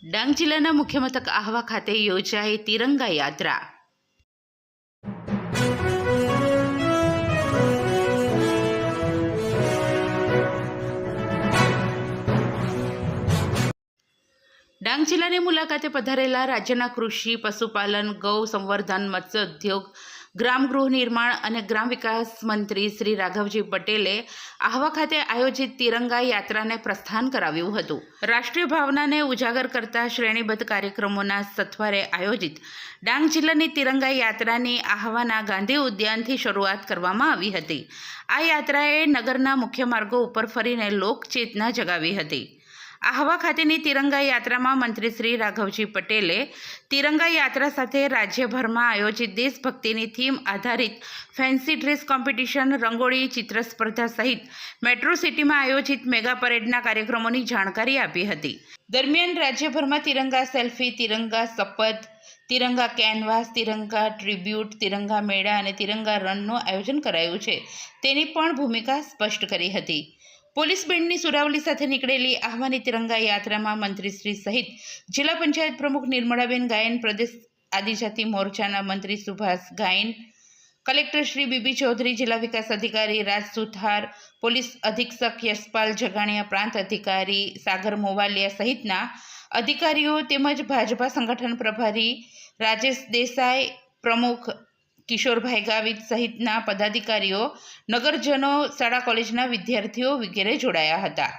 ડાંગ જિલ્લાના મુખ્ય મથક આહવા ખાતે યોજાઈ તિરંગા યાત્રા। ડાંગ જિલ્લાની મુલાકાતે પધારેલા રાજ્યના કૃષિ, પશુપાલન, ગૌ સંવર્ધન, મત્સ્ય ઉદ્યોગ, ગ્રામ ગૃહ નિર્માણ અને ગ્રામ વિકાસ મંત્રી શ્રી રાઘવજી પટેલે આહવા ખાતે આયોજિત તિરંગા યાત્રાને પ્રસ્થાન કરાવ્યું હતું। રાષ્ટ્રીય ભાવનાને ઉજાગર કરતા શ્રેણીબદ્ધ કાર્યક્રમોના સથવારે આયોજિત ડાંગ જિલ્લાની તિરંગા યાત્રાની આહવાના ગાંધી ઉદ્યાનથી શરૂઆત કરવામાં આવી હતી। આ યાત્રાએ નગરના મુખ્ય માર્ગો ઉપર ફરીને લોકચેતના જગાવી હતી। આહવા ખાતેની તિરંગા યાત્રામાં મંત્રી શ્રી રાઘવજી પટેલે તિરંગા યાત્રા સાથે રાજ્યભરમાં આયોજિત દેશભક્તિની થીમ આધારિત ફેન્સી ડ્રેસ કોમ્પિટિશન, રંગોળી ચિત્ર સ્પર્ધા સહિત મેટ્રો સિટીમાં આયોજિત મેગા પરેડના કાર્યક્રમોની જાણકારી આપી હતી। દરમિયાન રાજ્યભરમાં તિરંગા સેલ્ફી, તિરંગા શપથ, તિરંગા કેનવાસ, તિરંગા ટ્રિબ્યુટ, તિરંગા મેળા અને તિરંગા રનનું આયોજન કરાયું છે તેની પણ ભૂમિકા સ્પષ્ટ કરી હતી। પોલીસ બેન્ડની સુરાવલી સાથે નીકળેલી આહવાની તિરંગા યાત્રામાં મંત્રીશ્રી સહિત જિલ્લા પંચાયત પ્રમુખ નિર્મળાબેન ગાયન, પ્રદેશ આદિજાતિ મોરચાના મંત્રી સુભાષ ગાયન, કલેક્ટર શ્રી બીબી ચૌધરી, જિલ્લા વિકાસ અધિકારી રાજ સુથાર, પોલીસ અધિક્ષક યશપાલ જગાણીયા, પ્રાંત અધિકારી સાગર મોવાલિયા સહિતના અધિકારીઓ તેમજ ભાજપા સંગઠન પ્રભારી રાજેશ દેસાઈ, પ્રમુખ કિશોરભાઈ ગાવિત સહિતના પદાધિકારીઓ, નગરજનો, શાળા કોલેજના વિદ્યાર્થીઓ વગેરે જોડાયા હતા।